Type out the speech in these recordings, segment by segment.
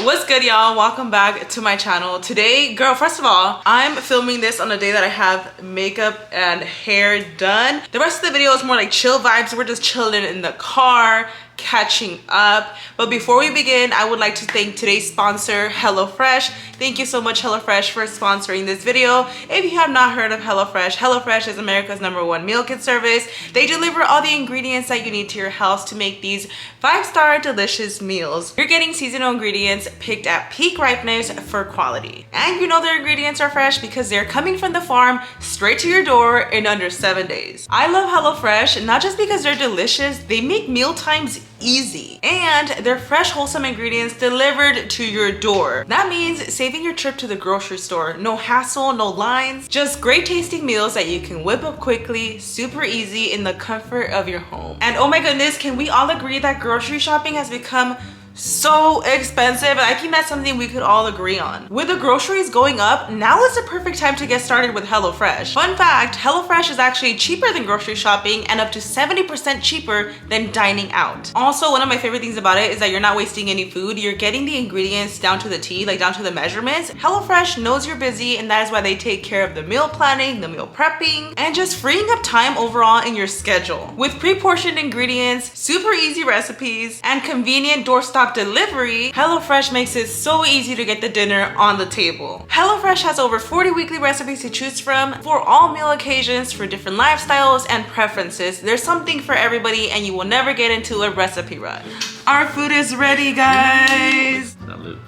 What's good, y'all? Welcome back to my channel. Today, girl, first of all, I'm filming this on a day that I have makeup and hair done. The rest of the video is more like chill vibes. We're just chilling in the car, catching up. But before we begin, I would like to thank today's sponsor, HelloFresh. Thank you so much, HelloFresh, for sponsoring this video. If you have not heard of HelloFresh, HelloFresh is America's #1 meal kit service. They deliver all the ingredients that you need to your house to make these 5-star delicious meals. You're getting seasonal ingredients picked at peak ripeness for quality. And you know their ingredients are fresh because they're coming from the farm straight to your door in under 7 days. I love HelloFresh, not just because they're delicious, they make meal times easy. And they're fresh, wholesome ingredients delivered to your door. That means saving your trip to the grocery store. No hassle, no lines, just great tasting meals that you can whip up quickly, super easy in the comfort of your home. And oh my goodness, can we all agree that grocery shopping has become so expensive? I think that's something we could all agree on. With the groceries going up, now is the perfect time to get started with HelloFresh. Fun fact, HelloFresh is actually cheaper than grocery shopping and up to 70% cheaper than dining out. Also, one of my favorite things about it is that you're not wasting any food. You're getting the ingredients down to the T, like down to the measurements. HelloFresh knows you're busy, and that is why they take care of the meal planning, the meal prepping, and just freeing up time overall in your schedule. With pre-portioned ingredients, super easy recipes, and convenient doorstop delivery, HelloFresh makes it so easy to get the dinner on the table. HelloFresh has over 40 weekly recipes to choose from for all meal occasions, for different lifestyles and preferences. There's something for everybody, and you will never get into a recipe rut. Our food is ready, guys. Salud.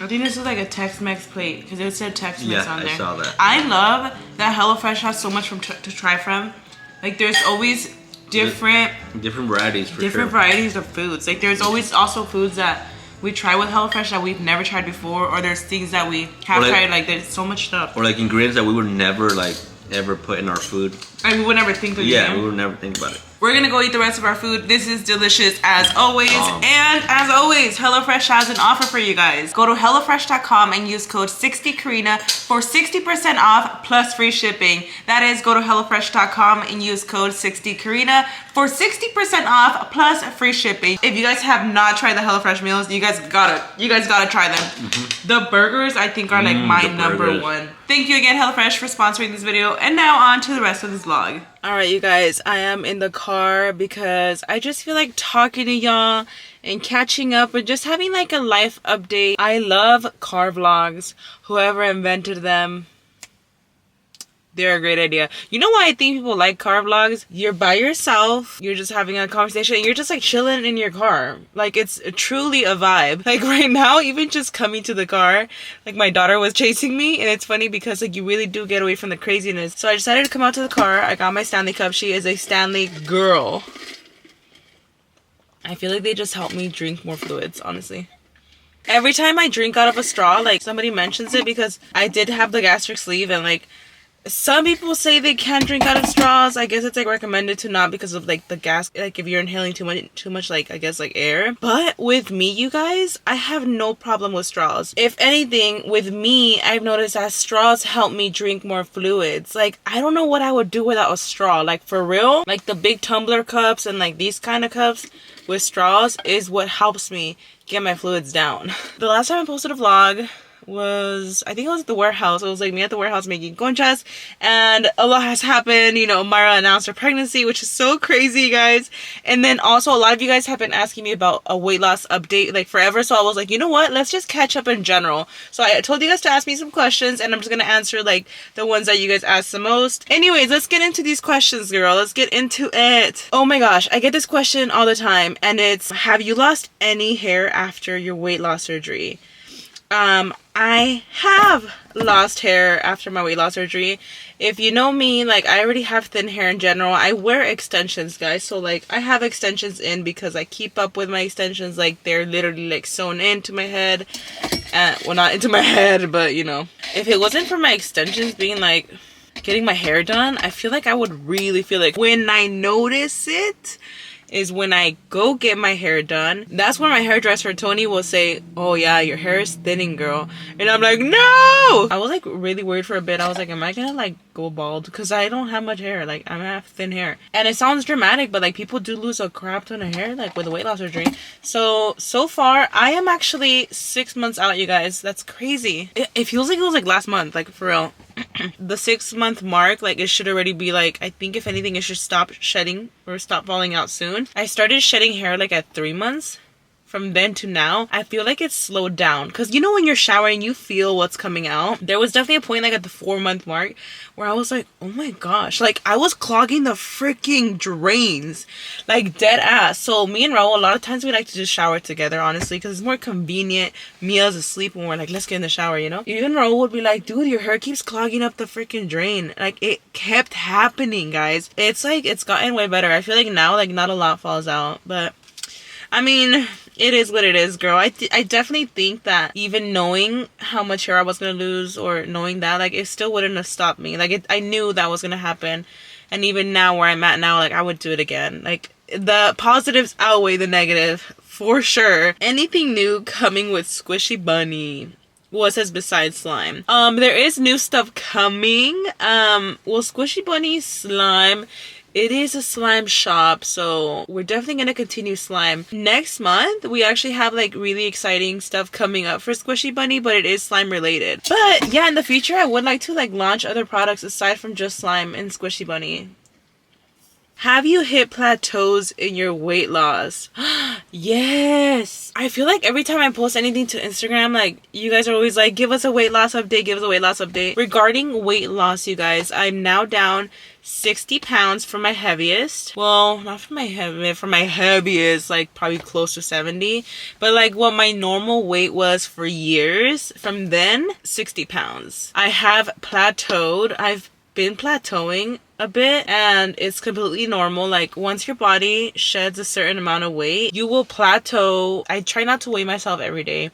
I think this is like a Tex-Mex plate because it said Tex-Mex on there. I saw that. I love that HelloFresh has so much to try from. Like there's always different varieties for different varieties of foods. Like there's always also foods that we try with HelloFresh that we've never tried before, or there's things that we have tried. Like there's so much stuff. Or like ingredients that we would never like ever put in our food. And we would never think of it. Yeah, we would never think about it. We're gonna go eat the rest of our food. This is delicious as always. And as always, HelloFresh has an offer for you guys. Go to HelloFresh.com and use code 60Karina for 60% off plus free shipping. That is, go to HelloFresh.com and use code 60Karina for 60% off plus free shipping. If you guys have not tried the HelloFresh meals, you guys gotta try them. The burgers, I think, are like my #1. Thank you again, HelloFresh, for sponsoring this video. And now on to the rest of this vlog. Alright, you guys, I am in the car because I just feel like talking to y'all and catching up and just having like a life update. I love car vlogs. Whoever invented them, they're a great idea. You know why I think people like car vlogs? You're by yourself, you're just having a conversation, and you're just like chilling in your car. Like it's truly a vibe. Like right now, even just coming to the car, like my daughter was chasing me, and it's funny because like you really do get away from the craziness. So I decided to come out to the car. I got my Stanley cup. She is a Stanley girl. I feel like they just help me drink more fluids, honestly. Every time I drink out of a straw, like somebody mentions it because I did have the gastric sleeve, and like some people say they can't drink out of straws. I guess it's like recommended to not because of like the gas, like if you're inhaling too much like I guess like air. But with me, you guys, I have no problem with straws. If anything, with me, I've noticed that straws help me drink more fluids. Like I don't know what I would do without a straw. Like for real, like the big tumbler cups and like these kind of cups with straws is what helps me get my fluids down. The last time I posted a vlog was, I think it was at the warehouse. It was like me at the warehouse making conchas, and a lot has happened. You know, Myra announced her pregnancy, which is so crazy, guys. And then also a lot of you guys have been asking me about a weight loss update like forever, so I was like, you know what, let's just catch up in general. So I told you guys to ask me some questions, and I'm just gonna answer like the ones that you guys asked the most. Anyways, let's get into these questions, girl. Let's get into it. Oh my gosh, I get this question all the time, and it's, have you lost any hair after your weight loss surgery? I have lost hair after my weight loss surgery. If you know me, like I already have thin hair in general. I wear extensions, guys. So like I have extensions in because I keep up with my extensions. Like they're literally like sewn into my head. Well, not into my head, but you know. If it wasn't for my extensions being like getting my hair done, I feel like I would really feel like when I notice it, is when I go get my hair done. That's when my hairdresser Tony will say, oh yeah, your hair is thinning, girl. And I'm like, no! I was like really worried for a bit. I was like, am I gonna like go bald? Because I don't have much hair. Like, I have thin hair. And it sounds dramatic, but like people do lose a crap ton of hair like with the weight loss surgery. So far I am actually 6 months out, you guys. That's crazy. It feels like it was like last month, like for real. The 6 month mark, like it should already be like, I think if anything it should stop shedding or stop falling out soon. I started shedding hair like at 3 months. From then to now, I feel like it's slowed down. Because you know when you're showering, you feel what's coming out. There was definitely a point like at the 4 month mark where I was like, oh my gosh. Like I was clogging the freaking drains. Like dead ass. So me and Raul, a lot of times we like to just shower together, honestly. Because it's more convenient. Mia's asleep when we're like, let's get in the shower, you know? Even Raul would be like, dude, your hair keeps clogging up the freaking drain. Like it kept happening, guys. It's like, it's gotten way better. I feel like now, like not a lot falls out. But I mean, it is what it is, girl. I definitely think that even knowing how much hair I was going to lose, or knowing that, like, it still wouldn't have stopped me. Like, I knew that was going to happen. And even now, where I'm at now, like, I would do it again. Like, the positives outweigh the negative, for sure. Anything new coming with Squishy Bunny? Well, it says besides slime. There is new stuff coming. Well, Squishy Bunny slime, it is a slime shop, so we're definitely going to continue slime. Next month, we actually have like really exciting stuff coming up for Squishy Bunny, but it is slime related. But yeah, in the future, I would like to like launch other products aside from just slime and Squishy Bunny. Have you hit plateaus in your weight loss? Yes. I feel like every time I post anything to Instagram, like, you guys are always like, give us a weight loss update, give us a weight loss update. Regarding weight loss, you guys, I'm now down 60 pounds from my heaviest. Well, not from my heaviest, like probably close to 70. But like what my normal weight was for years, from then, 60 pounds. I have plateaued. I've been plateauing a bit, and it's completely normal. Like once your body sheds a certain amount of weight, you will plateau. I try not to weigh myself every day,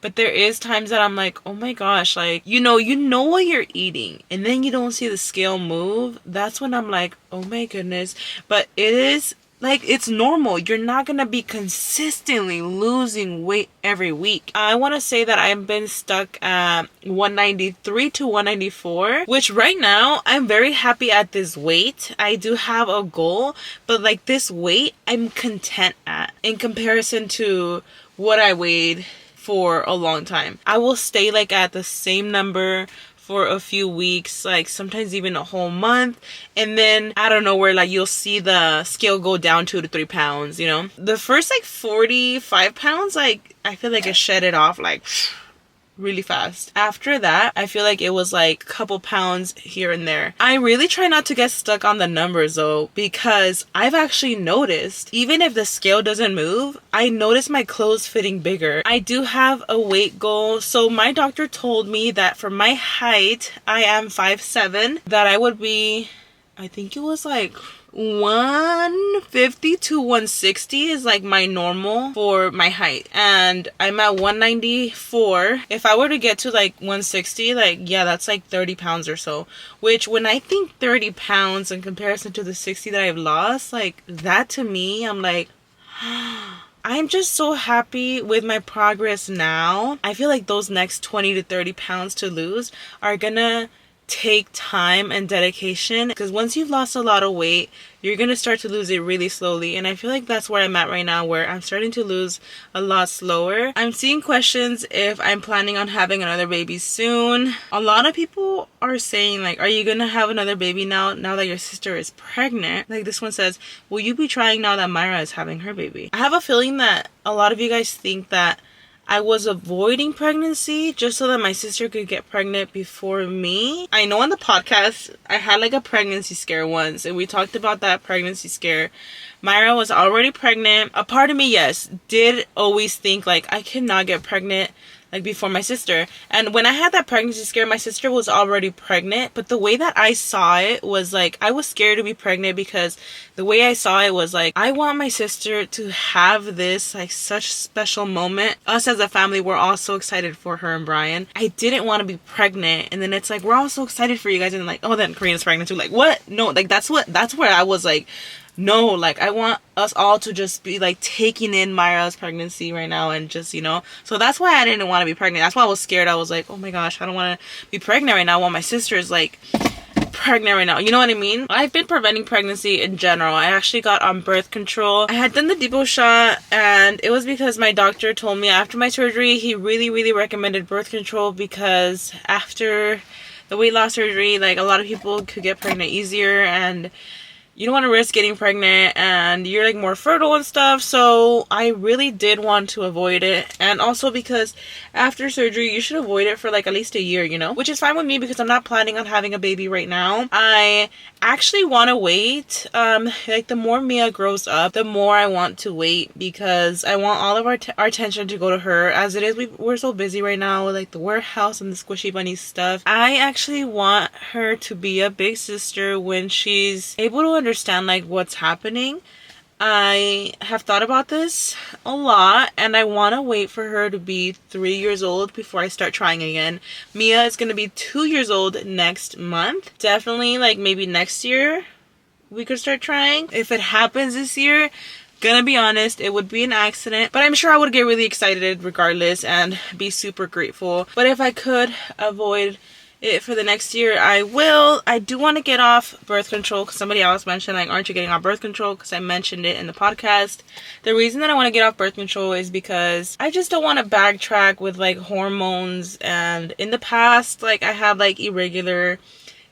but there is times that I'm like, oh my gosh, like you know what you're eating, and then you don't see the scale move. That's when I'm like, oh my goodness. But it is like, it's normal. You're not gonna be consistently losing weight every week. I want to say that I've been stuck at 193 to 194, which right now I'm very happy at this weight. I do have a goal, but like this weight I'm content at in comparison to what I weighed for a long time. I will stay like at the same number for a few weeks, like sometimes even a whole month, and then I don't know where like you'll see the scale go down 2 to 3 pounds, you know. The first like 45 pounds, like I feel like it shed it off like really fast. After that, I feel like it was like a couple pounds here and there. I really try not to get stuck on the numbers though, because I've actually noticed, even if the scale doesn't move, I notice my clothes fitting bigger. I do have a weight goal. So my doctor told me that for my height, I am 5'7", that I would be, I think it was like 150 to 160 is like my normal for my height, and I'm at 194. If I were to get to like 160, like yeah, that's like 30 pounds or so, which when I think 30 pounds in comparison to the 60 that I've lost, like that to me, I'm like I'm just so happy with my progress now. I feel like those next 20 to 30 pounds to lose are gonna take time and dedication, because once you've lost a lot of weight, you're gonna start to lose it really slowly, and I feel like that's where I'm at right now, where I'm starting to lose a lot slower. I'm seeing questions if I'm planning on having another baby soon. A lot of people are saying like, are you gonna have another baby now that your sister is pregnant? Like this one says, will you be trying now that Myra is having her baby? I have a feeling that a lot of you guys think that I was avoiding pregnancy just so that my sister could get pregnant before me. I know on the podcast, I had like a pregnancy scare once, and we talked about that pregnancy scare. Myra was already pregnant. A part of me, yes, did always think like I cannot get pregnant like before my sister. And when I had that pregnancy scare, my sister was already pregnant. But the way that I saw it was like, I was scared to be pregnant, because the way I saw it was like, I want my sister to have this like such special moment. Us as a family, we're all so excited for her and Brian. I didn't want to be pregnant, and then it's like, we're all so excited for you guys, and like, oh, then Karina's pregnant too. Like, what? No, like that's where I was like, no, like I want us all to just be like taking in Myra's pregnancy right now and just, you know. So that's why I didn't want to be pregnant. That's why I was scared. I was like, oh my gosh, I don't want to be pregnant right now while my sister is like pregnant right now. You know what I mean? I've been preventing pregnancy in general. I actually got on birth control. I had done the depot shot, and it was because my doctor told me after my surgery, he really recommended birth control because after the weight loss surgery, like a lot of people could get pregnant easier, and you don't want to risk getting pregnant, and you're like more fertile and stuff. So I really did want to avoid it. And also because after surgery you should avoid it for like at least a year, you know, which is fine with me because I'm not planning on having a baby right now. I actually want to wait. Like the more Mia grows up, the more I want to wait because I want all of our attention to go to her. As it is, we're so busy right now with like the warehouse and the squishy bunny stuff. I actually want her to be a big sister when she's able to understand like what's happening. I have thought about this a lot, and I want to wait for her to be 3 years old before I start trying again. Mia is going to be 2 years old next month. Definitely like maybe next year we could start trying. If it happens this year, gonna be honest, it would be an accident, but I'm sure I would get really excited regardless and be super grateful. But if I could avoid it for the next year, I will. I do want to get off birth control because somebody else mentioned like, aren't you getting off birth control? Because I mentioned it in the podcast. The reason that I want to get off birth control is because I just don't want to backtrack with like hormones. And in the past, like I had like irregular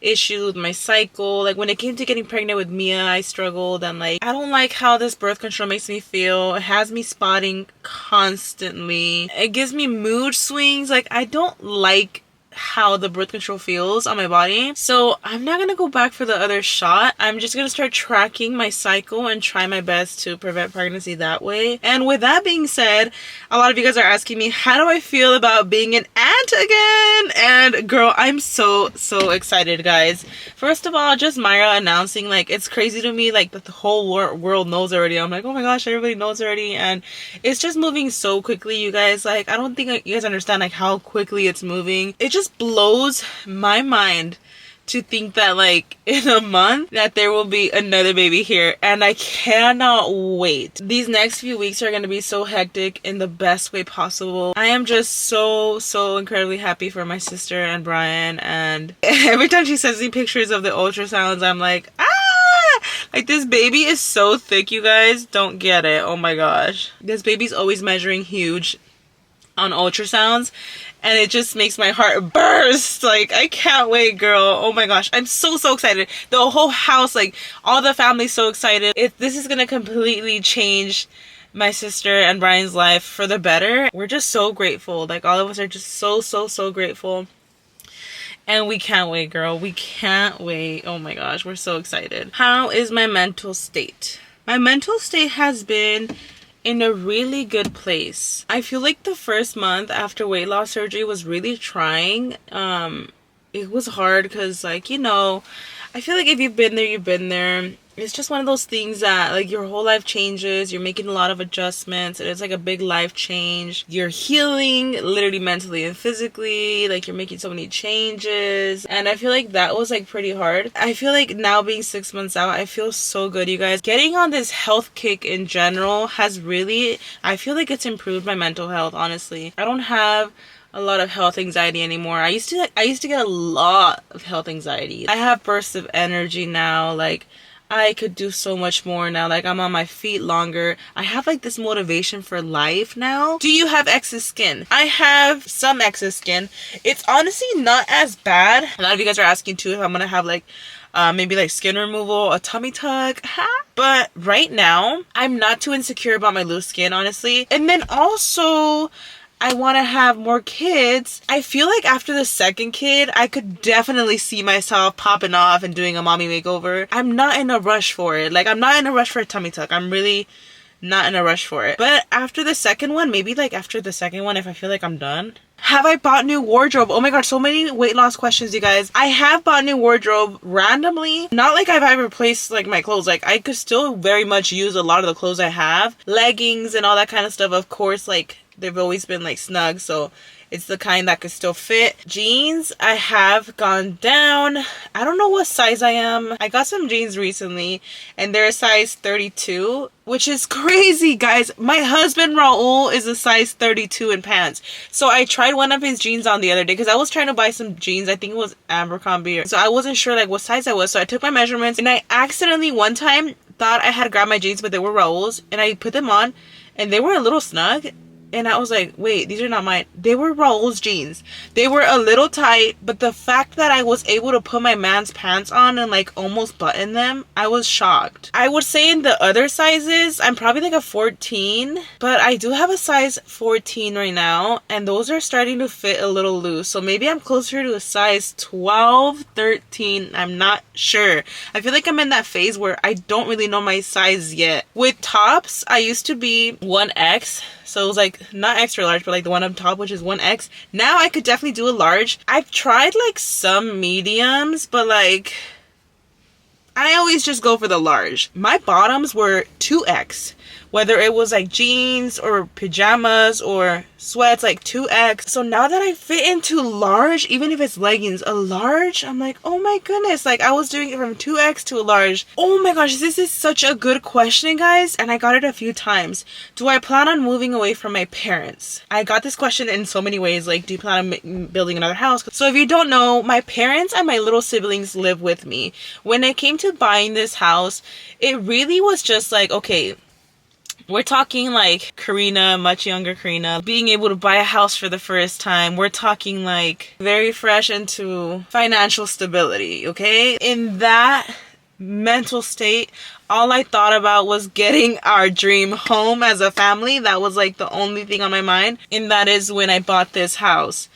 issues with my cycle. Like when it came to getting pregnant with Mia, I struggled, and like I don't like how this birth control makes me feel. It has me spotting constantly. It gives me mood swings. Like I don't like how the birth control feels on my body. So I'm not gonna go back for the other shot. I'm just gonna start tracking my cycle and try my best to prevent pregnancy that way. And with that being said, a lot of you guys are asking me, how do I feel about being an aunt again? And girl, I'm so excited, guys. First of all, just Myra announcing, like, it's crazy to me like that the whole world knows already. I'm like, oh my gosh, everybody knows already. And it's just moving so quickly, you guys. Like, I don't think you guys understand like how quickly it's moving. It just blows my mind to think that like in a month that there will be another baby here, and I cannot wait. These next few weeks are going to be so hectic in the best way possible. I am just so incredibly happy for my sister and Brian, and every time she sends me pictures of the ultrasounds, I'm like, ah, like this baby is so thick, you guys don't get it. Oh my gosh, this baby's always measuring huge on ultrasounds, and it just makes my heart burst. Like, I can't wait, girl. Oh my gosh, I'm so excited. The whole house, like all the family's so excited. This is gonna completely change my sister and Brian's life for the better. We're just so grateful. Like, all of us are just so grateful, and we can't wait, girl. We can't wait. Oh my gosh, we're so excited. How is my mental state? My mental state has been in a really good place. I feel like the first month after weight loss surgery was really trying. It was hard because, like, you know, I feel like if you've been there, you've been there. It's just one of those things that like your whole life changes. You're making a lot of adjustments, and it's like a big life change. You're healing literally mentally and physically. Like, you're making so many changes, and I feel like that was like pretty hard. I feel like now being 6 months out, I feel so good, you guys. Getting on this health kick in general has really, I feel like it's improved my mental health, honestly. I don't have a lot of health anxiety anymore. I used to get a lot of health anxiety. I have bursts of energy now. Like, I could do so much more now. Like, I'm on my feet longer. I have like this motivation for life now. Do you have excess skin? I have some excess skin. It's honestly not as bad. A lot of you guys are asking too if I'm gonna have like maybe like skin removal, a tummy tuck. But right now, I'm not too insecure about my loose skin, honestly. And then also, I want to have more kids. I feel like after the second kid, I could definitely see myself popping off and doing a mommy makeover. I'm not in a rush for it. Like, I'm not in a rush for a tummy tuck. I'm really not in a rush for it. But after the second one, maybe like after the second one, if I feel like I'm done. Have I bought new wardrobe? Oh my god, so many weight loss questions, you guys. I have bought new wardrobe randomly. Not like I've replaced like my clothes. Like, I could still very much use a lot of the clothes I have. Leggings and all that kind of stuff. Of course, like, they've always been like snug, so It's the kind that could still fit. Jeans, I have gone down. I don't know what size I am. I got some jeans recently and they're a size 32, which is crazy, guys. My husband Raul is a size 32 in pants. So I tried one of his jeans on the other day because I was trying to buy some jeans. I think it was Abercrombie. So I wasn't sure like what size I was. So I took my measurements and I accidentally one time thought I had grabbed my jeans, but they were Raul's, and I put them on and they were a little snug. And I was like, wait, these are not mine. They were Raul's jeans. They were a little tight, but the fact that I was able to put my man's pants on and like almost button them, I was shocked. I would say in the other sizes, I'm probably like a 14, but I do have a size 14 right now, and those are starting to fit a little loose. So maybe I'm closer to a size 12, 13. I'm not sure. I feel like I'm in that phase where I don't really know my size yet. With tops, I used to be 1X. So it was like not extra large, but like the one up top, which is 1X. Now I could definitely do a large. I've tried like some mediums, but like I always just go for the large. My bottoms were 2X. Whether it was like jeans or pajamas or sweats, like 2X. So now that I fit into large, even if it's leggings, a large, I'm like, oh my goodness. Like I was doing it from 2X to a large. Oh my gosh, this is such a good question, guys. And I got it a few times. Do I plan on moving away from my parents? I got this question in so many ways. Like, do you plan on building another house? So if you don't know, my parents and my little siblings live with me. When it came to buying this house, it really was just like, okay, we're talking like Karina, much younger Karina, being able to buy a house for the first time. We're talking like very fresh into financial stability, okay? In that mental state, all I thought about was getting our dream home as a family. That was like the only thing on my mind. And that is when I bought this house.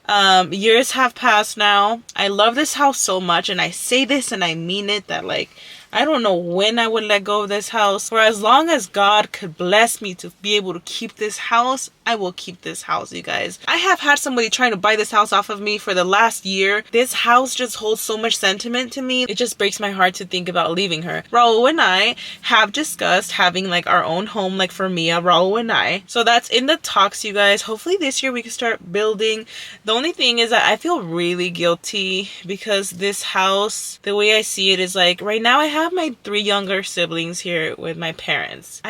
Years have passed now. I love this house so much, and I say this and I mean it, that like I don't know when I would let go of this house. For as long as God could bless me to be able to keep this house, I will keep this house, you guys. I have had somebody trying to buy this house off of me for the last year. This house just holds so much sentiment to me. It just breaks my heart to think about leaving her. Raul and I have discussed having like our own home, like for Mia, Raul and I. So that's in the talks, you guys. Hopefully this year we can start building. The only thing is that I feel really guilty because this house, the way I see it is like right now I have my 3 younger siblings here with my parents.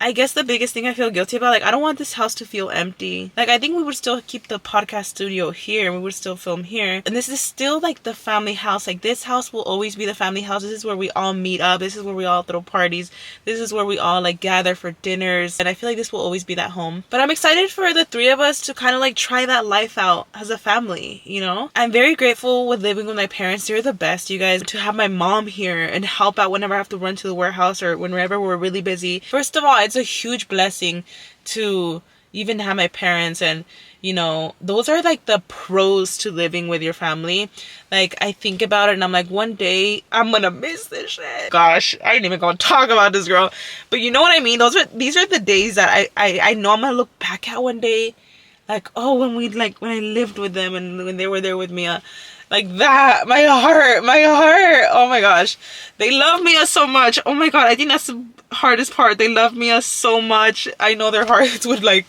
I guess the biggest thing I feel guilty about, like, I don't want this house to feel empty. Like, I think we would still keep the podcast studio here. We would still film here. And this is still, like, the family house. Like, this house will always be the family house. This is where we all meet up. This is where we all throw parties. This is where we all, like, gather for dinners. And I feel like this will always be that home. But I'm excited for the 3 of us to kind of, like, try that life out as a family, you know? I'm very grateful with living with my parents. They're the best, you guys. To have my mom here and help out whenever I have to run to the warehouse or whenever we're really busy. First of all, it's a huge blessing to even have my parents, and you know, those are like the pros to living with your family. Like, I think about it and I'm like, one day I'm gonna miss this shit. Gosh, I ain't even gonna talk about this, girl, but you know what I mean. These are the days that I know I'm gonna look back at one day, like, oh, when I lived with them and when they were there with me. Like that, my heart, oh my gosh, they love me so much. Oh my god, I think that's the hardest part. They love me so much. I know their hearts would like,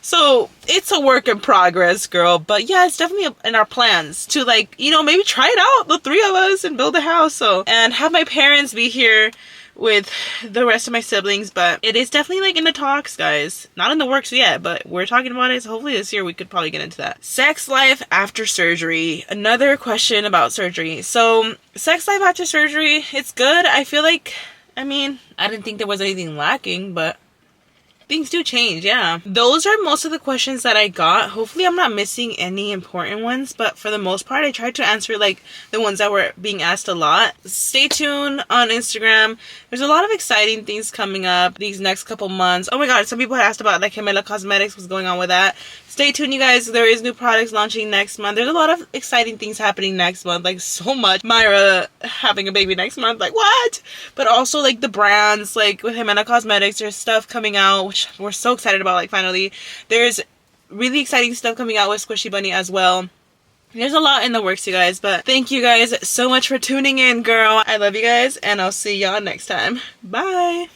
so it's a work in progress, girl. But yeah, it's definitely in our plans to, like, you know, maybe try it out, the 3 of us, and build a house. So, and have my parents be here with the rest of my siblings. But it is definitely like in the talks, guys. Not in the works yet, but we're talking about it. So hopefully this year we could probably get into that. Sex life after surgery. Another question about surgery. So sex life after surgery, it's good. I feel like, I mean, I didn't think there was anything lacking, but things do change, yeah. Those are most of the questions that I got. Hopefully I'm not missing any important ones, but for the most part I tried to answer like the ones that were being asked a lot. Stay tuned on Instagram. There's a lot of exciting things coming up these next couple months. Oh my god, some people had asked about like Gemela Cosmetics, what's going on with that. Stay tuned, you guys. There is new products launching next month. There's a lot of exciting things happening next month, like so much. Myra having a baby next month, like what? But also like the brands, like with Gemela Cosmetics, there's stuff coming out which we're so excited about. Like finally, there's really exciting stuff coming out with Squishy Bunny as well. There's a lot in the works, you guys, but thank you guys so much for tuning in, girl. I love you guys, and I'll see y'all next time. Bye.